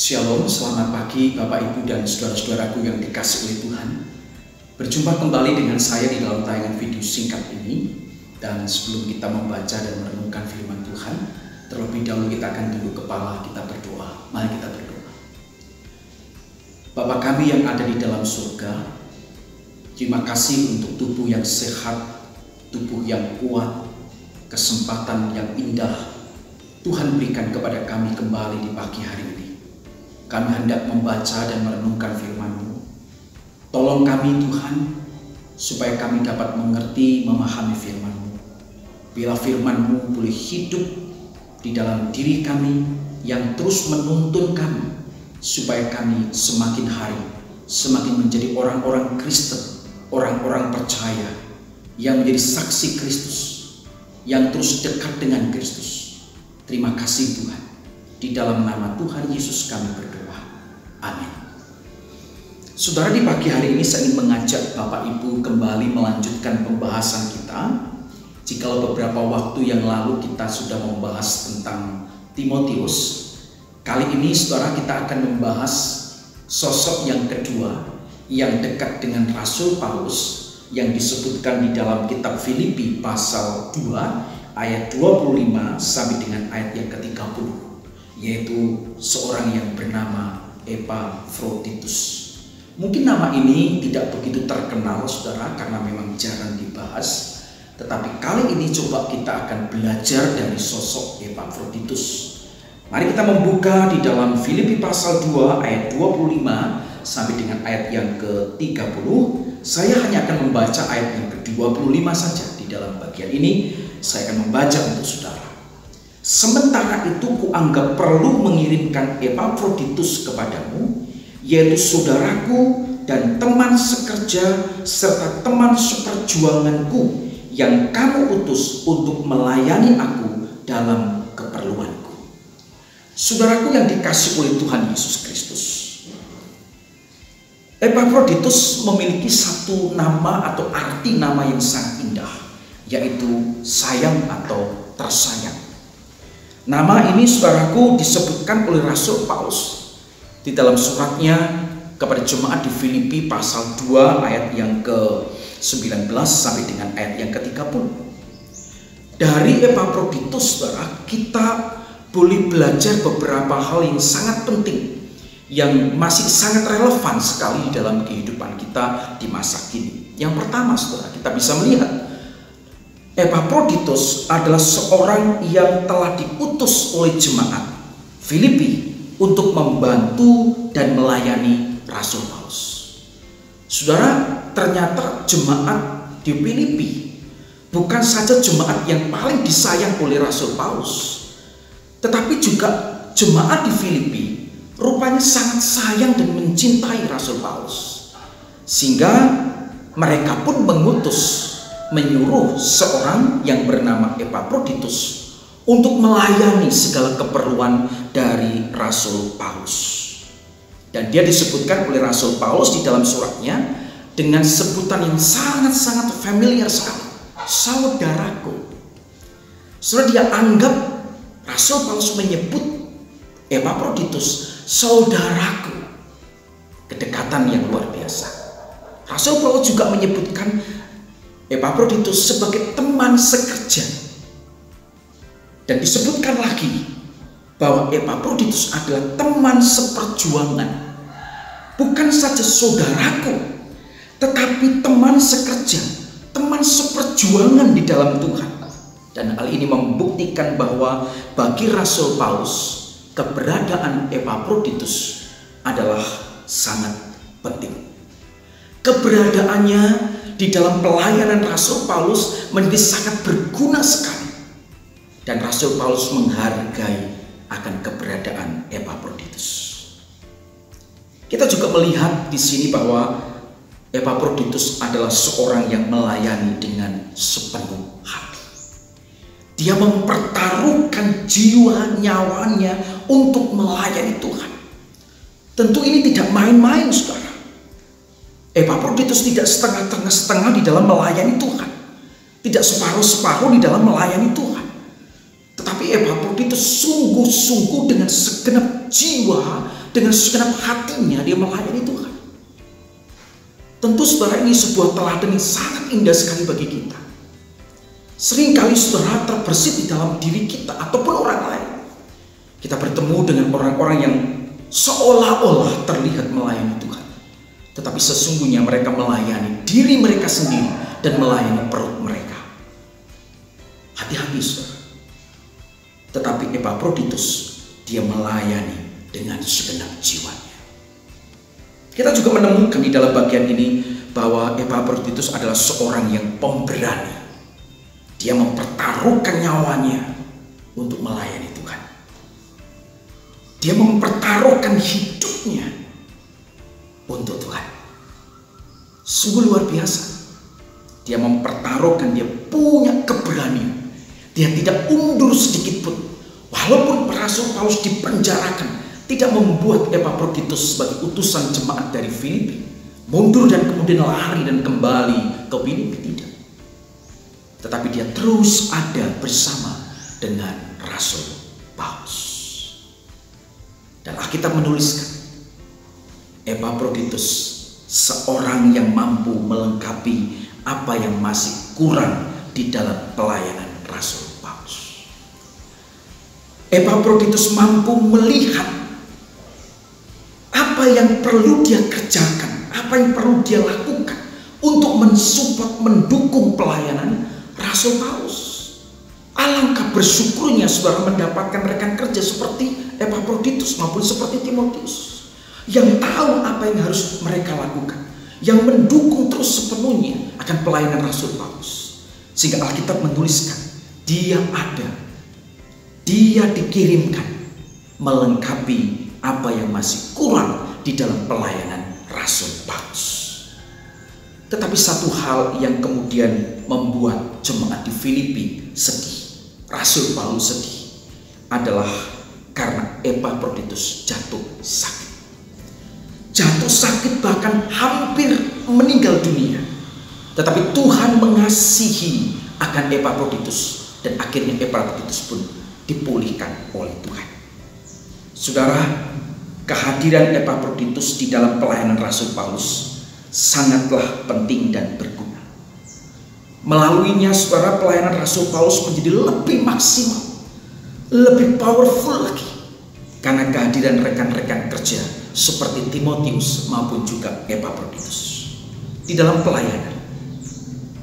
Shalom, selamat pagi Bapak Ibu dan saudara-saudaraku yang dikasihi oleh Tuhan. Berjumpa kembali dengan saya di dalam tayangan video singkat ini. Dan sebelum kita membaca dan merenungkan firman Tuhan, terlebih dahulu kita akan tunduk kepala, kita berdoa. Mari kita berdoa. Bapa kami yang ada di dalam surga, terima kasih untuk tubuh yang sehat, tubuh yang kuat, kesempatan yang indah Tuhan berikan kepada kami kembali di pagi hari ini. Kami hendak membaca dan merenungkan firman-Mu. Tolong kami Tuhan, supaya kami dapat mengerti, memahami firman-Mu. Bila firman-Mu boleh hidup di dalam diri kami, yang terus menuntun kami, supaya kami semakin hari, semakin menjadi orang-orang Kristen, orang-orang percaya, yang menjadi saksi Kristus, yang terus dekat dengan Kristus. Terima kasih Tuhan. Di dalam nama Tuhan Yesus kami berdoa. Amin. Saudara, di pagi hari ini saya ingin mengajak Bapak Ibu kembali melanjutkan pembahasan kita. Jikalau beberapa waktu yang lalu kita sudah membahas tentang Timotius, kali ini saudara kita akan membahas sosok yang kedua yang dekat dengan Rasul Paulus yang disebutkan di dalam kitab Filipi pasal 2 ayat 25 sampai dengan ayat yang ke-30, yaitu seorang yang bernama Epafroditus. Mungkin nama ini tidak begitu terkenal saudara karena memang jarang dibahas, tetapi kali ini coba kita akan belajar dari sosok Epafroditus. Mari kita membuka di dalam Filipi pasal 2 ayat 25 sampai dengan ayat yang ke-30. Saya hanya akan membaca ayat yang ke-25 saja. Di dalam bagian ini saya akan membaca untuk saudara. Sementara itu kuanggap perlu mengirimkan Epafroditus kepadamu, yaitu saudaraku dan teman sekerja serta teman seperjuanganku yang kamu utus untuk melayani aku dalam keperluanku. Saudaraku yang dikasihi oleh Tuhan Yesus Kristus, Epafroditus memiliki satu nama atau arti nama yang sangat indah, yaitu sayang atau tersayang. Nama ini saudaraku disebutkan oleh Rasul Paulus di dalam suratnya kepada jemaat di Filipi pasal 2 ayat yang ke-19 sampai dengan ayat yang ke-30. Dari Epafroditus saudara, kita boleh belajar beberapa hal yang sangat penting yang masih sangat relevan sekali di dalam kehidupan kita di masa kini. Yang pertama saudara, kita bisa melihat Epafroditus adalah seorang yang telah diutus oleh jemaat Filipi untuk membantu dan melayani Rasul Paulus. Saudara, ternyata jemaat di Filipi bukan saja jemaat yang paling disayang oleh Rasul Paulus, tetapi juga jemaat di Filipi rupanya sangat sayang dan mencintai Rasul Paulus, sehingga mereka pun menyuruh seorang yang bernama Epafroditus untuk melayani segala keperluan dari Rasul Paulus. Dan dia disebutkan oleh Rasul Paulus di dalam suratnya dengan sebutan yang sangat-sangat familiar sekali, saudaraku. Saudara, dia anggap Rasul Paulus menyebut Epafroditus saudaraku. Kedekatan yang luar biasa. Rasul Paulus juga menyebutkan Epafroditus sebagai teman sekerja. Dan disebutkan lagi bahwa Epafroditus adalah teman seperjuangan. Bukan saja saudaraku, tetapi teman sekerja, teman seperjuangan di dalam Tuhan. Dan hal ini membuktikan bahwa bagi Rasul Paulus, keberadaan Epafroditus adalah sangat penting. Keberadaannya di dalam pelayanan Rasul Paulus menjadi sangat berguna sekali. Dan Rasul Paulus menghargai akan keberadaan Epafroditus. Kita juga melihat di sini bahwa Epafroditus adalah seorang yang melayani dengan sepenuh hati. Dia mempertaruhkan jiwa nyawanya untuk melayani Tuhan. Tentu ini tidak main-main saudara. Epafroditus tidak setengah-setengah di dalam melayani Tuhan, tidak separuh-separuh di dalam melayani Tuhan. Tetapi Epafroditus sungguh-sungguh dengan segenap jiwa dengan segenap hatinya dia melayani Tuhan. Tentu saudara, ini sebuah teladan yang sangat indah sekali bagi kita. Seringkali saudara terbersit di dalam diri kita ataupun orang lain. Kita bertemu dengan orang-orang yang seolah-olah terlihat melayani Tuhan, tetapi sesungguhnya mereka melayani diri mereka sendiri dan melayani perut mereka. Hati-hati saudara. Tetapi Epafroditus, dia melayani dengan segenap jiwanya. Kita juga menemukan di dalam bagian ini bahwa Epafroditus adalah seorang yang pemberani. Dia mempertaruhkan nyawanya untuk melayani Tuhan. Dia mempertaruhkan hidupnya untuk Tuhan. Sungguh luar biasa. Dia mempertaruhkan, dia punya keberanian. Dia tidak undur sedikit pun. Walaupun Rasul Paulus dipenjarakan, tidak membuat Epafroditus sebagai utusan jemaat dari Filipi mundur dan kemudian lari dan kembali ke Filipi, tidak. Tetapi dia terus ada bersama dengan Rasul Paulus. Dan Alkitab menuliskan Epafroditus seorang yang mampu melengkapi apa yang masih kurang di dalam pelayanan Rasul Paulus. Epafroditus mampu melihat apa yang perlu dia kerjakan, apa yang perlu dia lakukan untuk mensupport, mendukung pelayanan Rasul Paulus. Alangkah bersyukurnya saudara mendapatkan rekan kerja seperti Epafroditus maupun seperti Timotius yang tahu apa yang harus mereka lakukan, yang mendukung terus sepenuhnya akan pelayanan Rasul Paulus. Sehingga Alkitab menuliskan dia ada, dia dikirimkan melengkapi apa yang masih kurang di dalam pelayanan Rasul Paulus. Tetapi satu hal yang kemudian membuat jemaat di Filipi sedih, Rasul Paulus sedih, adalah karena Epafroditus jatuh sakit. Jatuh sakit, bahkan hampir meninggal dunia. Tetapi Tuhan mengasihi akan Epafroditus dan akhirnya Epafroditus pun dipulihkan oleh Tuhan. Saudara, kehadiran Epafroditus di dalam pelayanan Rasul Paulus sangatlah penting dan berguna. Melaluinya saudara, pelayanan Rasul Paulus menjadi lebih maksimal, lebih powerful lagi, karena kehadiran rekan-rekan kerja seperti Timotius maupun juga Epafroditus. Di dalam pelayanan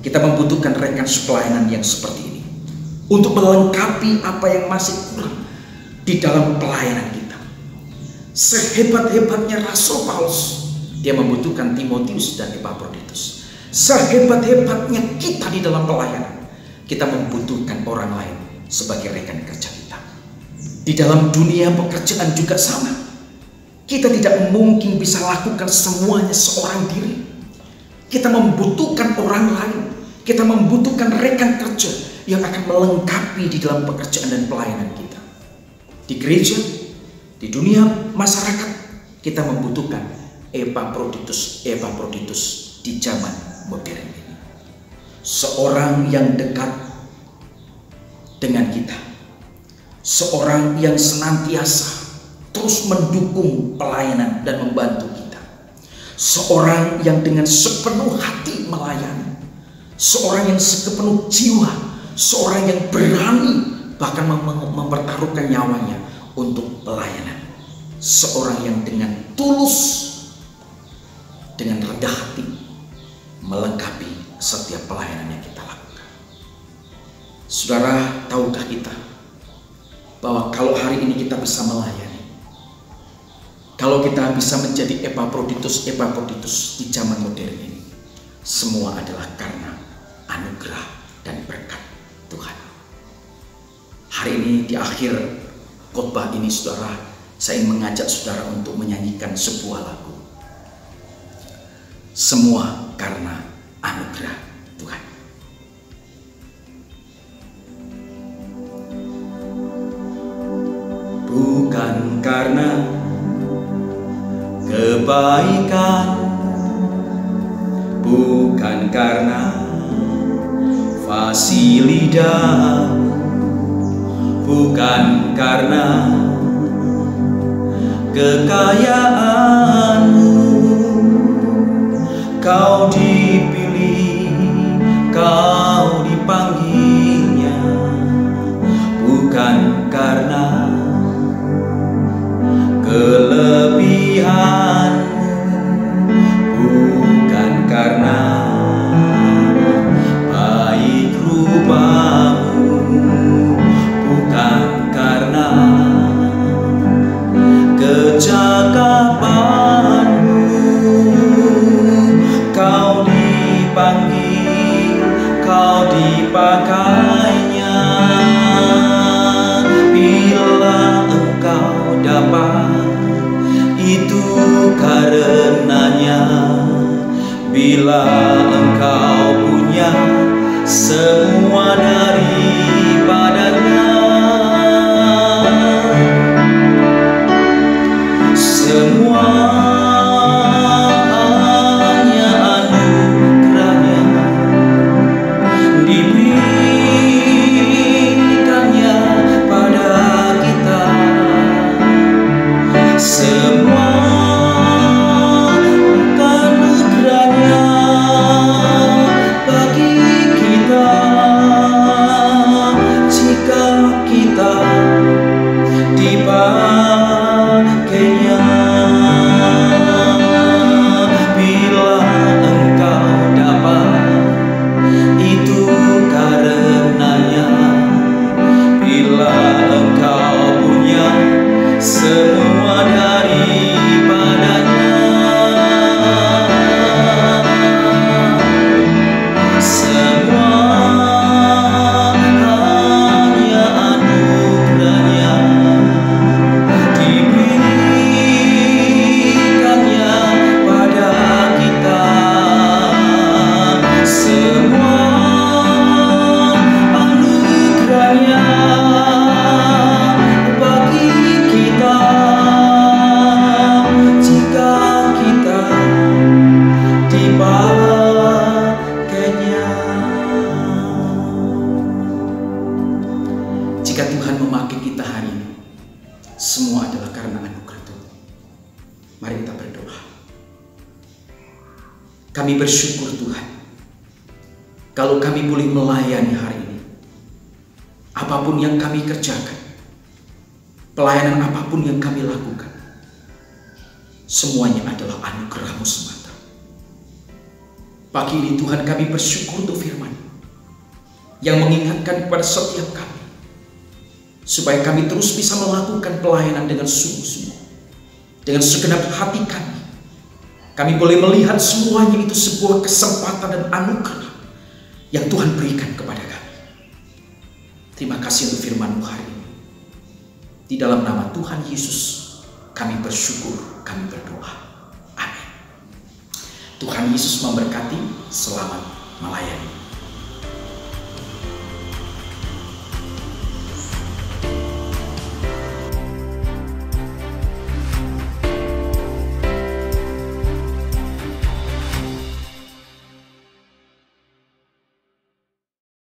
kita membutuhkan rekan pelayanan yang seperti ini untuk melengkapi apa yang masih kurang di dalam pelayanan kita. Sehebat-hebatnya Rasul Paulus, dia membutuhkan Timotius dan Epafroditus. Sehebat-hebatnya kita di dalam pelayanan, kita membutuhkan orang lain sebagai rekan kerja kita. Di dalam dunia pekerjaan juga sama. Kita tidak mungkin bisa lakukan semuanya seorang diri. Kita membutuhkan orang lain. Kita membutuhkan rekan kerja yang akan melengkapi di dalam pekerjaan dan pelayanan kita. Di gereja, di dunia masyarakat, kita membutuhkan Epafroditus di zaman modern ini. Seorang yang dekat dengan kita. Seorang yang senantiasa terus mendukung pelayanan dan membantu kita. Seorang yang dengan sepenuh hati melayani. Seorang yang sepenuh jiwa. Seorang yang berani bahkan mempertaruhkan nyawanya untuk pelayanan. Seorang yang dengan tulus, dengan rendah hati melengkapi setiap pelayanan yang kita lakukan. Saudara, tahukah kita bahwa kalau hari ini kita bisa melayani, kalau kita bisa menjadi Epafroditus di zaman modern ini, semua adalah karena anugerah dan berkat Tuhan. Hari ini di akhir khotbah ini saudara, saya ingin mengajak saudara untuk menyanyikan sebuah lagu. Semua karena anugerah Tuhan. Bukan karena kebaikan, bukan karena fasilitas, bukan karena kekayaanmu. Kau dipilih, kau dipanggilnya, bukan karena kelebihanmu, bukan karena baik rupamu, bukan karena kecakapanmu. Kau dipanggil, kau dipakainya. Bila engkau dapat, itu karenanya. Bila engkau punya semua daripadanya, semua hanya anugerahnya, diberikannya pada kita. Semua anugerahnya bagi kita, jika kita dipakainya. Bila engkau dapat, itu karenanya. Bila engkau punya semua daripadanya, semua hanya anugerahnya, diberikannya pada kita. Semua anugerahnya bagi kita, jika kita dipakainya. Jika Tuhan memakai kita hari ini, semua adalah karena anugerah Tuhan. Mari kita berdoa. Kami bersyukur Tuhan, kalau kami boleh melayani hari ini. Apapun yang kami kerjakan, pelayanan apapun yang kami lakukan, semuanya adalah anugerah-Mu semata. Pagi ini Tuhan, kami bersyukur untuk firman yang mengingatkan kepada setiap kami, supaya kami terus bisa melakukan pelayanan dengan sungguh-sungguh, dengan segenap hati kami. Kami boleh melihat semuanya itu sebuah kesempatan dan anugerah yang Tuhan berikan kepada kami. Terima kasih untuk firman-Mu hari ini. Di dalam nama Tuhan Yesus kami bersyukur, kami berdoa. Amin. Tuhan Yesus memberkati. Selamat melayani.